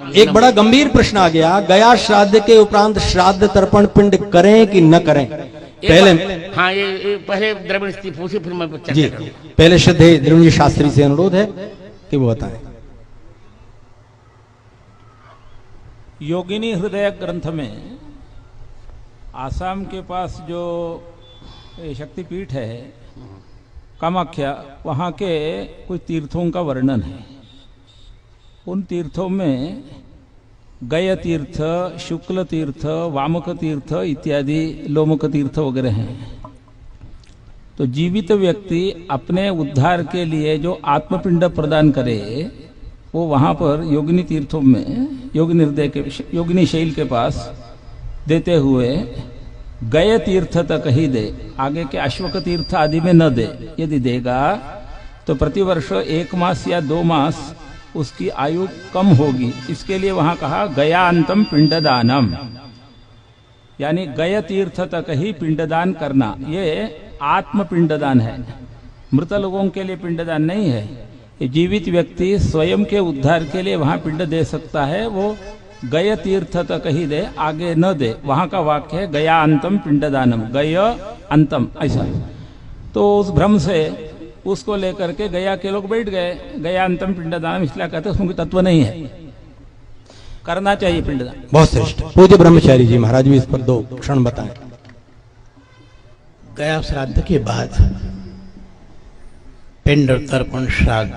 एक बड़ा गंभीर प्रश्न आ गया, गया श्राद्ध के उपरांत श्राद्ध तर्पण पिंड करें कि न करें? पहले हाँ, ये पहले द्रविड़ स्थिति पूछी, फिर मैं जी पहले श्रद्धेय द्रविड़ जी शास्त्री से अनुरोध है कि वो बताएं। योगिनी हृदय ग्रंथ में आसाम के पास जो शक्तिपीठ है कामाख्या, वहाँ के कुछ तीर्थों का वर्णन है। उन तीर्थों में गय तीर्थ, शुक्ल तीर्थ, वामक तीर्थ इत्यादि, लोमक तीर्थ वगैरह हैं। तो जीवित व्यक्ति अपने उद्धार के लिए जो आत्मपिंड प्रदान करे वो वहाँ पर योगिनी तीर्थों में योगिनी हृदय के योगिनी शैल के पास देते हुए गय तीर्थ तक ही दे, आगे के अश्वक तीर्थ आदि में न दे। यदि देगा तो प्रतिवर्ष 1 मास या 2 मास उसकी आयु कम होगी। इसके लिए वहां कहा गयान्तम पिंडदानम, यानी गय तीर्थ तक ही पिंडदान करना। ये आत्म पिंडदान है, मृत लोगों के लिए पिंडदान नहीं है। ये जीवित व्यक्ति स्वयं के उद्धार के लिए वहां पिंड दे सकता है, वो गय तीर्थ तक ही दे, आगे न दे। वहां का वाक्य है गयान्तम पिंडदानम, गय अंतम, ऐसा। तो उस भ्रम से उसको लेकर के गया के लोग बैठ गए, गया अंतम पिंडदान इसलिए कहते हैं, उसमें तत्व नहीं है, करना चाहिए पिंडदान। बहुत श्रेष्ठ। पूज्य ब्रह्मचारी जी महाराज भी इस पर 2 क्षण बताएं। गया श्राद्ध के बाद पिंड और तर्पण श्राद्ध,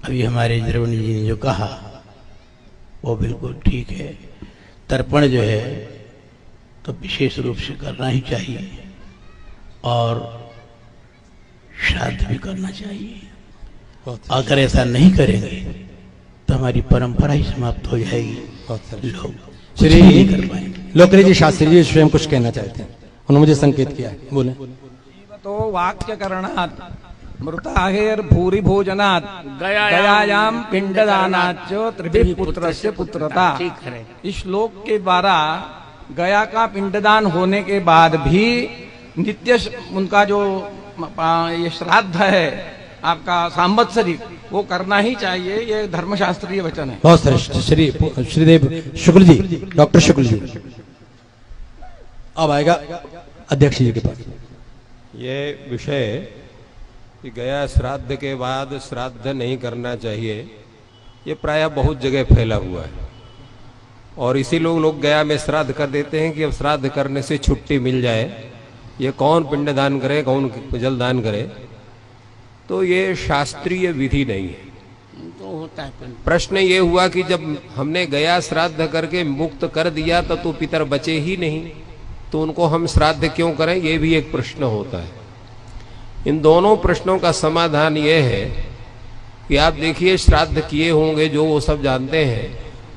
अभी हमारे द्रविड़ जी ने जो कहा वो बिल्कुल ठीक है। तर्पण जो है तो विशेष रूप से करना ही चाहिए और श्राद्ध भी करना चाहिए। अगर ऐसा नहीं करेंगे तो हमारी परंपरा ही समाप्त हो जाएगी, लोग श्री नहीं कर पाएंगे। लोकरे जी शास्त्री जी स्वयं कुछ कहना चाहते हैं, उन्होंने मुझे संकेत किया है, बोले। तो वाक्य करणात् मृताहेर भूरि भोजनात् गयायाम पिंडदानाच्च त्रिभिः पुत्रस्य पुत्रता। इस श्लोक के द्वारा गया का पिंडदान होने के बाद भी नित्य उनका जो ये श्राद्ध है आपका सांवत्सरिक, वो करना ही चाहिए। ये धर्मशास्त्रीय वचन है। बहुत श्रेष्ठ। श्रीदेव शुक्ल जी, डॉक्टर शुक्ल जी, अब आएगा अध्यक्ष जी के पास। ये विषय कि गया श्राद्ध के बाद श्राद्ध नहीं करना चाहिए, ये प्रायः बहुत जगह फैला हुआ है और इसी लोग गया में श्राद्ध कर देते हैं कि अब श्राद्ध करने से छुट्टी मिल जाए, ये कौन पिंडदान करे, कौन जलदान करे। तो ये शास्त्रीय विधि नहीं है। तो होता है प्रश्न ये हुआ कि जब हमने गया श्राद्ध करके मुक्त कर दिया तो पितर बचे ही नहीं, तो उनको हम श्राद्ध क्यों करें, ये भी एक प्रश्न होता है। इन दोनों प्रश्नों का समाधान ये है कि आप देखिए, श्राद्ध किए होंगे जो वो सब जानते हैं,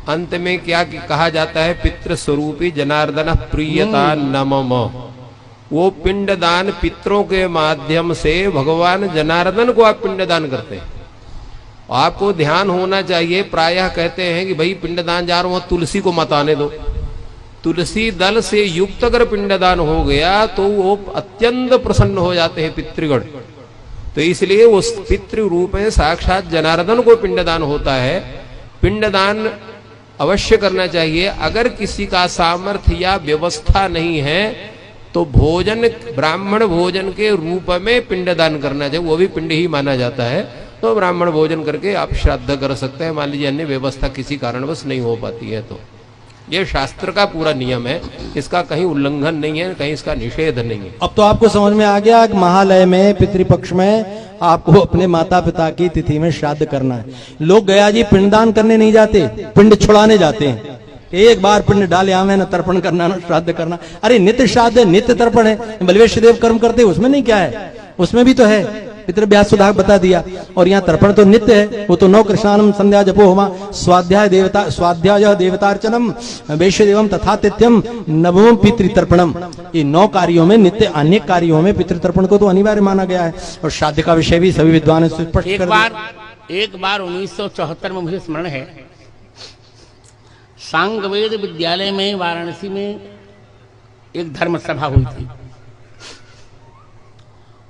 अंत में क्या कहा जाता है, पितृस्वरूपी जनार्दन प्रियता नमम। वो पिंडदान पितरों के माध्यम से भगवान जनार्दन को आप पिंडदान करते हैं। आपको ध्यान होना चाहिए, प्रायः कहते हैं कि भाई पिंडदान जा रहा हूं, तुलसी को मत आने दो। तुलसी दल से युक्त अगर पिंडदान हो गया तो वो अत्यंत प्रसन्न हो जाते हैं पितृगण। तो इसलिए उस पितृ रूप में साक्षात जनार्दन को पिंडदान होता है। पिंडदान अवश्य करना चाहिए। अगर किसी का सामर्थ्य या व्यवस्था नहीं है तो भोजन, ब्राह्मण भोजन के रूप में पिंडदान करना चाहिए, वो भी पिंड ही माना जाता है। तो ब्राह्मण भोजन करके आप श्राद्ध कर सकते हैं। मान लीजिए अन्य व्यवस्था किसी कारणवश नहीं हो पाती है तो ये शास्त्र का पूरा नियम है, इसका कहीं उल्लंघन नहीं है, कहीं इसका निषेध नहीं है। अब तो आपको समझ में आ गया कि महालय में पितृपक्ष में आपको अपने माता पिता की तिथि में श्राद्ध करना है। लोग गया जी पिंडदान करने नहीं जाते, पिंड छुड़ाने जाते हैं। एक बार पिंड डाले आवे न तर्पण करना न श्राद्ध करना। अरे नित्य श्राद्ध है, नित्य तर्पण है। बलवेश देव कर्म करते, उसमें नहीं क्या है, उसमें भी तो है। पितृव्यास सुधाक बता दिया। और यहाँ तर्पण तो नित्य है, वो तो 9 कृष्णानम संध्या जपो होमा स्वाध्याय देवतार्चनम वैश्य देवम तथा तिथ्यम नवम पितृतर्पणम। ये 9 कार्यों में, नित्य अनेक कार्यों में पितृतर्पण को तो अनिवार्य माना गया है। और श्राद्ध का विषय भी सभी विद्वान ने स्पष्ट कर दिया। एक बार 1974 में मुझे स्मरण है, सांगवेद विद्यालय में वाराणसी में एक धर्म सभा हुई थी।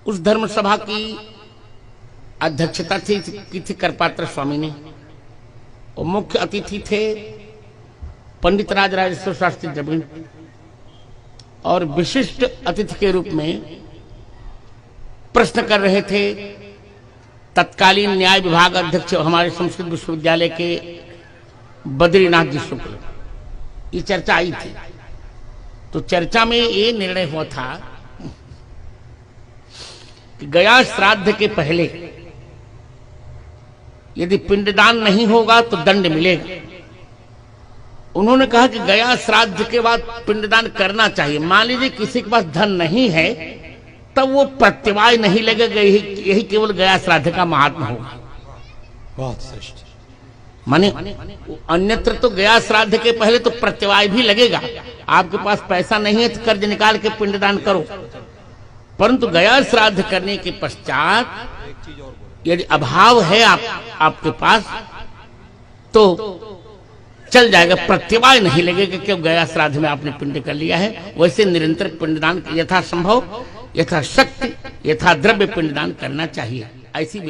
उस धर्म सभा की अध्यक्षता की थी करपात्र स्वामी ने, और मुख्य अतिथि थे पंडित राजराजेश्वर शास्त्री द्रविड़, और विशिष्ट अतिथि के रूप में प्रश्न कर रहे थे तत्कालीन न्याय विभाग अध्यक्ष हमारे संस्कृत विश्वविद्यालय के बद्रीनाथ जी शुक्ल। ये चर्चा आई थी, तो चर्चा में ये निर्णय हुआ था कि गया श्राद्ध के पहले यदि पिंडदान नहीं होगा तो दंड मिलेगा। उन्होंने कहा कि गया श्राद्ध के बाद पिंडदान करना चाहिए। मान लीजिए किसी के पास धन नहीं है, तब वो प्रत्यवाय नहीं लगेगा, यही केवल गया श्राद्ध का महात्मा होगा। बहुत श्रेष्ठ। माने अन्यत्र तो गया श्राद्ध के पहले तो प्रत्यवाय भी लगेगा। आपके पास पैसा नहीं है तो कर्ज निकाल के पिंडदान करो, परंतु गया श्राद्ध करने के पश्चात यदि अभाव है आपके पास तो चल जाएगा, प्रत्यवाय नहीं लगेगा कि गया श्राद्ध में आपने पिंड कर लिया है। वैसे निरंतर पिंडदान यथासंभव, यथाशक्ति, यथा द्रव्य पिंडदान करना चाहिए। ऐसी